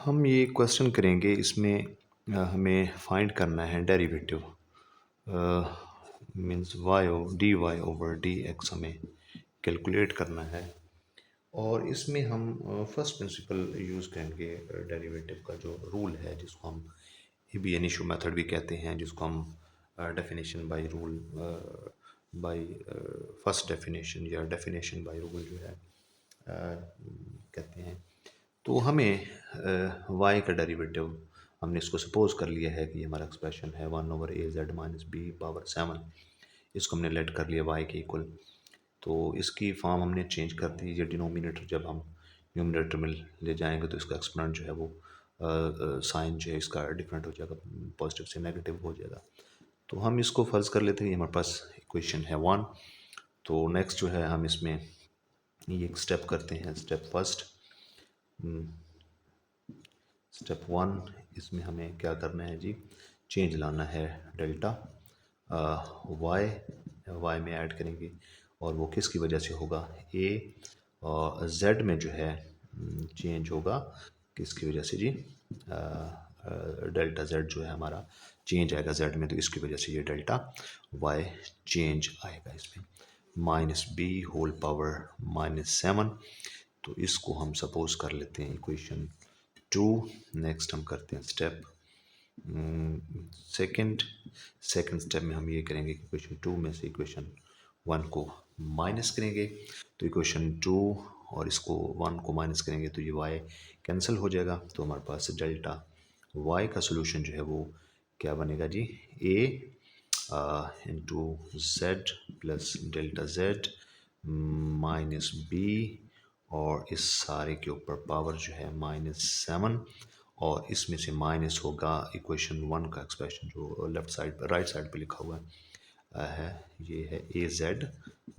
हम ये क्वेश्चन करेंगे इसमें हमें फाइंड करना है derivative means y d y over d x हमें कैलकुलेट करना है। और इसमें हम फर्स्ट प्रिंसिपल यूज़ करेंगे डेरिवेटिव का जो रूल है जिसको हम इनिशियो मेथड भी कहते हैं, जिसको हम definition by rule by first definition या डेफिनेशन बाय रूल जो है कहते हैं। तो हमें y का डेरिवेटिव हमने इसको सपोज कर लिया है कि ये हमारा एक्सप्रेशन है 1/az-b⁻7। इसको हमने लेट कर लिया y के इक्वल। तो इसकी फॉर्म हमने चेंज कर दी। ये डिनोमिनेटर जब हम न्यूमरेटर में ले जाएंगे तो इसका एक्सपोनेंट जो है वो साइन जो है इसका डिफरेंट हो जाएगा, पॉजिटिव से नेगेटिव हो जाएगा। तो हम इसको फ़र्ज़ कर लेते हैं हमारे पास इक्वेशन है 1। तो नेक्स्ट जो है हम इसमें ये एक स्टेप करते हैं, स्टेप फर्स्ट। स्टेप 1 इसमें हमें क्या करना है जी, चेंज लाना है डेल्टा वाई में ऐड करेंगे। और वो किसकी वजह से होगा, ए और जेड में जो है चेंज होगा किसकी वजह से जी, डेल्टा जेड जो है हमारा चेंज आएगा जेड में, तो इसकी वजह से ये डेल्टा वाई चेंज आएगा इसमें। -b⁻7। तो इसको हम सपोज कर लेते हैं इक्वेशन 2। नेक्स्ट हम करते हैं स्टेप सेकंड स्टेप में हम ये करेंगे कि इक्वेशन 2 में से इक्वेशन 1 को माइनस करेंगे। तो इक्वेशन 2 और इसको 1 को माइनस करेंगे तो ये y कैंसिल हो जाएगा। तो हमारे पास डेल्टा y का सोल्यूशन जो है वो क्या बनेगा जी, a into z plus delta z minus B, और इस सारे के ऊपर पावर जो है -7। और इसमें से माइनस होगा इक्वेशन 1 का एक्सप्रेशन जो लेफ्ट साइड पर राइट साइड पे लिखा हुआ है, ये है ए जेड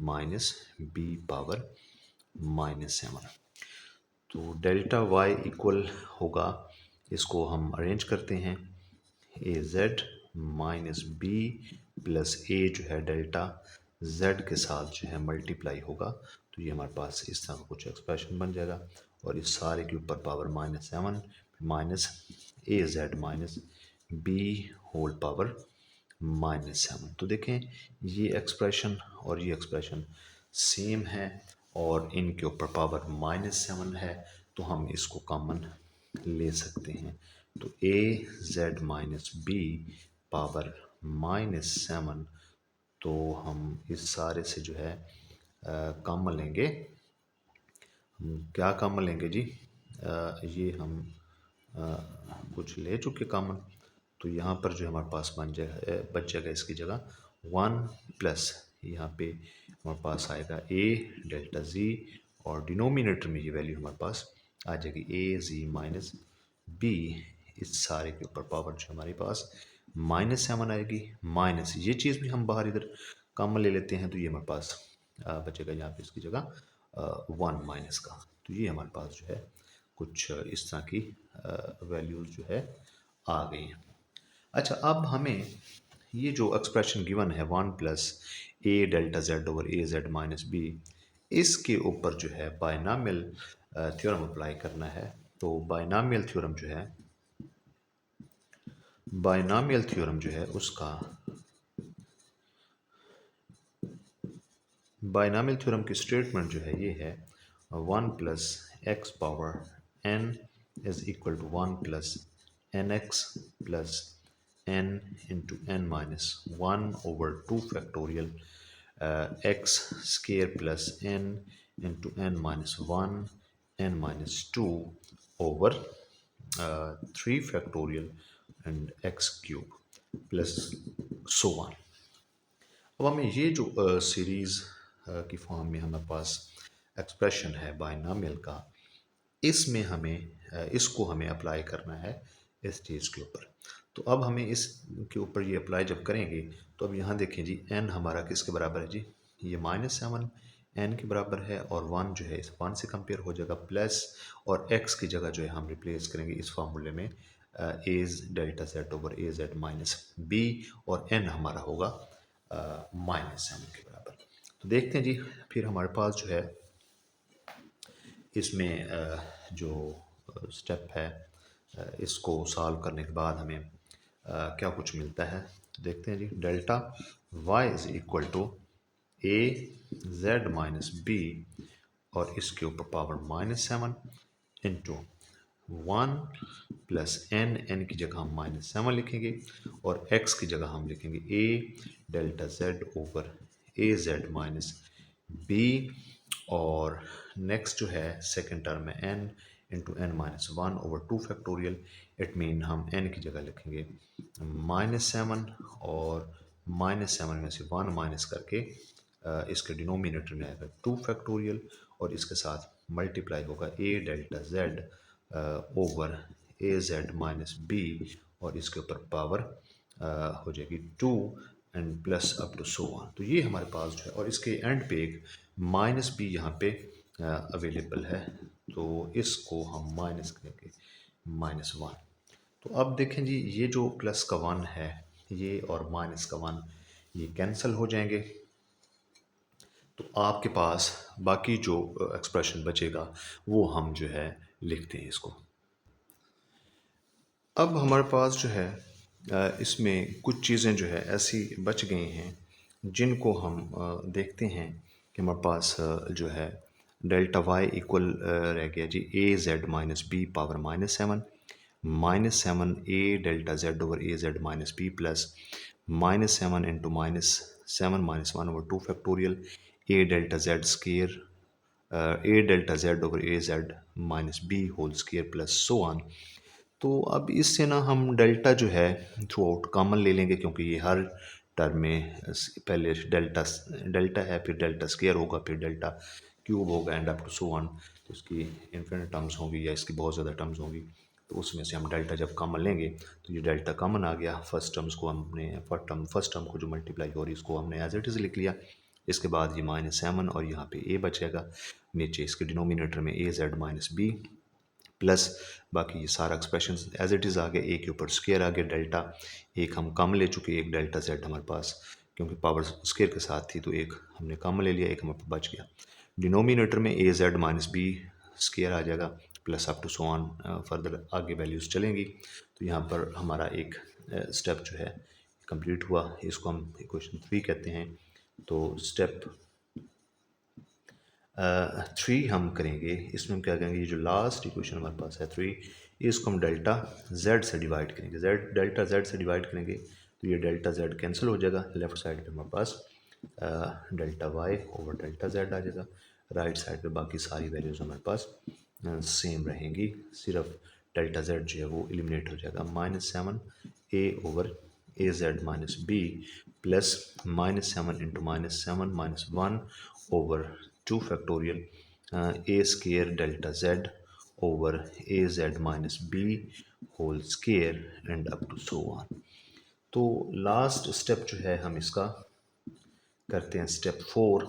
माइनस बी पावर -7। तो डेल्टा वाई इक्वल होगा, इसको हम अरेंज करते हैं, ए जेड माइनस बी प्लस ए जो है डेल्टा जेड के साथ जो है मल्टीप्लाई होगा। तो ये हमारे पास इस तरह का कुछ एक्सप्रेशन बन जाएगा। और इस सारे के ऊपर power -7 minus A Z minus B whole power -7। तो देखें ये एक्सप्रेशन और ये एक्सप्रेशन सेम है और इनके ऊपर पावर -7 है, तो हम इसको कॉमन ले सकते हैं। तो ए जेड माइनस बी पावर -7, तो हम इस सारे से जो है कॉमन लेंगे। क्या कॉमन लेंगे जी, ये हम कुछ ले चुके कॉमन। तो यहाँ पर जो हमारे पास बच जाएगा इसकी जगह 1 प्लस यहाँ पे हमारे पास आएगा a डेल्टा z, और डिनोमिनेटर में ये वैल्यू हमारे पास आ जाएगी a z माइनस b। इस सारे के ऊपर पावर जो हमारे पास -7 आएगी, माइनस ये चीज़ भी हम बाहर इधर कॉमन ले लेते हैं, तो ये हमारे पास बचेगा यहाँ पे इसकी जगह 1 माइनस का। तो ये हमारे पास जो है कुछ इस तरह की वैल्यूज़ जो है आ गई हैं। अच्छा, अब हमें ये जो एक्सप्रेशन गिवन है 1 प्लस ए डेल्टा जेड ओवर ए जेड माइनस बी, इसके ऊपर जो है बायनॉमियल थ्योरम अप्लाई करना है। तो बायनॉमियल थ्योरम जो है उसका बायनॉमियल थ्योरम की स्टेटमेंट जो है ये है 1 plus x power n is equal to 1 plus n x plus n into n minus 1 over 2 factorial x square plus n into n minus 1 n minus 2 over 3 factorial and x cube plus so on. अब हमें ये जो series की form में हमारे पास expression है binomial का, इसमें इसको हमें अप्लाई करना है इस चीज़ के ऊपर। तो अब हमें इसके ऊपर ये अप्लाई जब करेंगे तो अब यहाँ देखें जी, n हमारा किसके बराबर है जी, ये -7 n के बराबर है, और 1 जो है इस 1 से कंपेयर हो जाएगा, प्लस और x की जगह जो है हम रिप्लेस करेंगे इस फार्मूले में एज डेल्टा जेड ओवर ए जेड माइनस बी, और n हमारा होगा -7 के बराबर। तो देखते हैं जी, फिर हमारे पास जो है इसमें जो स्टेप है इसको सॉल्व करने के बाद हमें क्या कुछ मिलता है। तो देखते हैं जी, delta Y is equal to A Z minus B और इसके ऊपर पावर -7 इंटू 1 प्लस एन की जगह हम -7 लिखेंगे और x की जगह हम लिखेंगे a delta Z over A Z minus B. और नेक्स्ट जो है सेकेंड टर्म में n into n minus 1/2 factorial. It mean हम n की जगह लिखेंगे -7 और -7 में से 1 माइनस करके इसके डिनोमिनेटर में आएगा 2 फैक्टोरियल और इसके साथ मल्टीप्लाई होगा a delta Z over A Z minus B और इसके ऊपर पावर हो जाएगी 2 and plus up to so on. तो ये हमारे पास जो है, और इसके एंड पे एक माइनस बी यहाँ पे अवेलेबल है, तो इसको हम माइनस करेंगे -1। तो अब देखें जी, ये जो प्लस का 1 है ये और माइनस का 1 ये कैंसिल हो जाएंगे, तो आपके पास बाकी जो एक्सप्रेशन बचेगा वो हम जो है लिखते हैं इसको। अब हमारे पास जो है इसमें कुछ चीज़ें जो है ऐसी बच गई हैं जिनको हम देखते हैं कि हमारे पास जो है डेल्टा वाई इक्वल रह गया G A Z minus B power -7 -7 A delta Z over A Z minus B plus -7 into -7 -1/2 factorial A delta Z square A delta Z over A Z minus B whole square plus so on. तो अब इससे ना हम delta जो है through out common ले लेंगे, क्योंकि ये हर टर्म में पहले डेल्टा डेल्टा है, फिर डेल्टा स्केयर होगा, फिर डेल्टा क्यूब होगा and up to so on. तो इसकी इन्फिनिट टर्म्स होंगी या इसकी बहुत ज़्यादा टर्म्स होंगी, तो उसमें से हम डेल्टा जब कॉमन लेंगे तो ये डेल्टा कॉमन आ गया। फर्स्ट टर्म्स को हमने फर्स्ट टर्म को जो मल्टीप्लाई हो रही है इसको हमने एज इट इज़ लिख लिया। इसके बाद ये -7 और यहाँ पे ए बचेगा, नीचे इसके डिनोमिनेटर में a Z minus B plus बाकी ये सारा एक्सप्रेशन एज इट इज़ आ गया। ए के ऊपर स्केयर आ गया डेल्टा, एक हम कम ले चुके, एक डेल्टा जेड हमारे पास क्योंकि पावर स्केयर के साथ थी तो एक हमने कम ले लिया, एक हमारे पास बच गया। डिनोमिनेटर में a Z minus b square आ जाएगा plus up to so on, further आगे वैल्यूज़ चलेंगी। तो यहाँ पर हमारा एक स्टेप जो है कंप्लीट हुआ, इसको हम इक्वेशन 3 कहते हैं। तो स्टेप 3 हम करेंगे, इसमें हम क्या करेंगे, ये जो लास्ट इक्वेशन हमारे पास है 3, इसको हम डेल्टा जेड से डिवाइड करेंगे। डेल्टा जेड से डिवाइड करेंगे तो ये डेल्टा जेड कैंसिल हो जाएगा। लेफ्ट साइड पे हमारे पास delta Y over delta Z आ जाएगा। राइट साइड पे बाकी सारी वैल्यूज़ हमारे पास सेम रहेंगी, सिर्फ डेल्टा जेड जो है वो एलिमिनेट हो जाएगा। -7 A over A Z minus B plus -7 into -7 -1 over 2 factorial A square delta Z over A Z minus B whole square and up to so on. तो last step जो है हम इसका करते हैं स्टेप 4।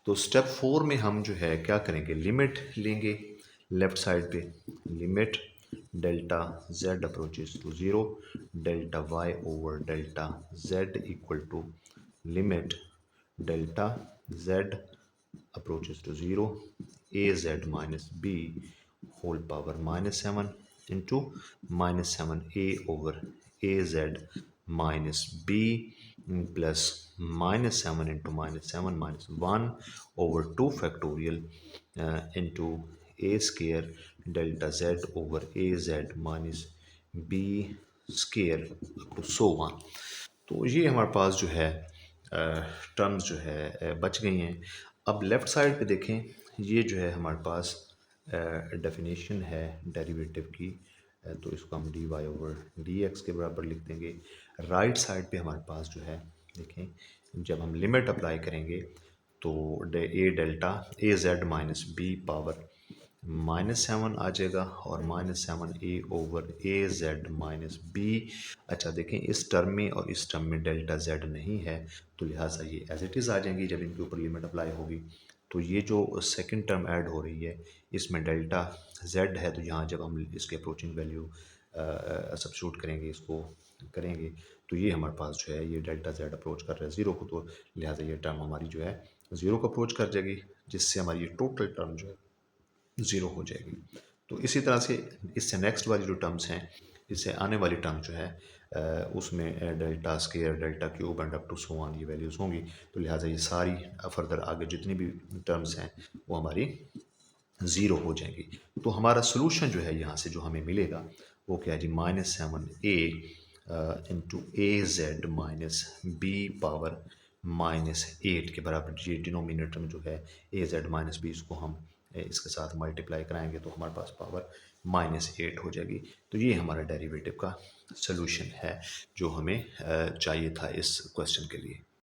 तो स्टेप 4 में हम जो है क्या करेंगे, लिमिट लेंगे लेफ्ट साइड पे, limit delta z approaches to 0 delta Y over delta z equal to limit delta z approaches to 0 az minus b whole power -7 into -7a over az minus b plus -7 into -7 minus 1 over 2 factorial into a square delta z over az minus b square up to so on। तो ये हमारे पास जो है terms जो है बच गई हैं। अब लेफ़्ट साइड पे देखें, ये जो है हमारे पास डेफिनेशन है डेरिवेटिव की, तो इसको हम d y over d x के बराबर लिख देंगे। राइट साइड पे हमारे पास जो है देखें, जब हम लिमिट अप्लाई करेंगे तो ए delta A Z minus B power -7 आ जाएगा और -7 A over A Z minus B. अच्छा देखें, इस टर्म में और इस टर्म में डेल्टा जेड नहीं है, तो लिहाजा ये एज इट इज़ आ जाएंगी जब इनके ऊपर लिमिट अप्लाई होगी। तो ये जो सेकंड टर्म ऐड हो रही है इसमें डेल्टा जेड है, तो यहाँ जब हम इसके अप्रोचिंग वैल्यू सब्स्टिट्यूट करेंगे, इसको करेंगे, तो ये हमारे पास जो है ये डेल्टा जेड अप्रोच कर रहा है 0 को, तो लिहाजा ये टर्म हमारी जो है 0 को अप्रोच कर जाएगी, जिससे हमारी ये टोटल टर्म जो है 0 हो जाएगी। तो इसी तरह से इससे नेक्स्ट वाली जो टर्म्स हैं, इससे आने वाली टर्म जो है उसमें delta square, delta cube and up to so on ये वैल्यूज़ होंगी। तो लिहाजा ये सारी फर्दर आगे जितनी भी टर्म्स हैं वो हमारी ज़ीरो हो जाएंगी। तो हमारा सोल्यूशन जो है यहाँ से जो हमें मिलेगा वो क्या है जी, -7a इंटू ए जेड माइनस बी पावर -8 के बराबर। ये डिनोमिनेटर में जो है ए जेड माइनस बी, इसको हम इसके साथ मल्टीप्लाई कराएंगे तो हमारे पास पावर -8 हो जाएगी। तो ये हमारा डेरिवेटिव का सोल्यूशन है जो हमें चाहिए था इस क्वेश्चन के लिए।